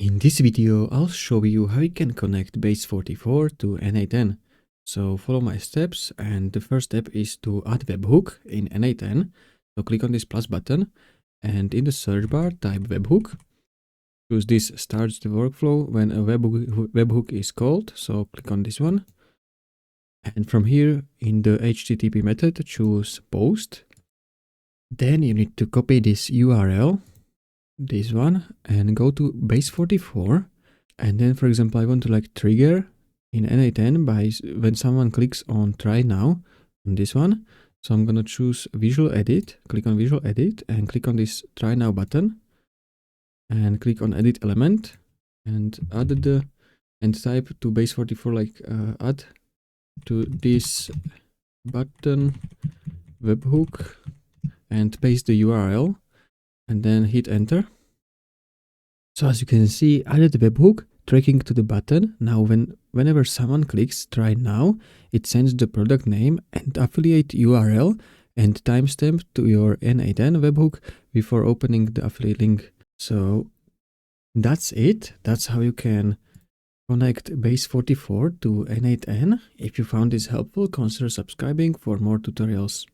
In this video, I'll show you how you can connect Base44 to n8n. So follow my steps, and the first step is to add webhook in n8n. So click on this plus button, and in the search bar type webhook. Choose this starts the workflow when a webhook is called, so click on this one. And from here, in the HTTP method, choose post. Then you need to copy this URL, this one, and go to Base44. And then, for example, I want to trigger in n8n by when someone clicks on try now on this one. So I'm gonna choose visual edit, click on visual edit, and click on this try now button, and click on edit element, and add the and type to Base44 add to this button webhook, and paste the URL, and then hit enter. So as you can see, added webhook tracking to the button. Now whenever someone clicks try now, it sends the product name and affiliate URL and timestamp to your n8n webhook before opening the affiliate link. So that's it. That's how you can connect Base44 to n8n. If you found this helpful, consider subscribing for more tutorials.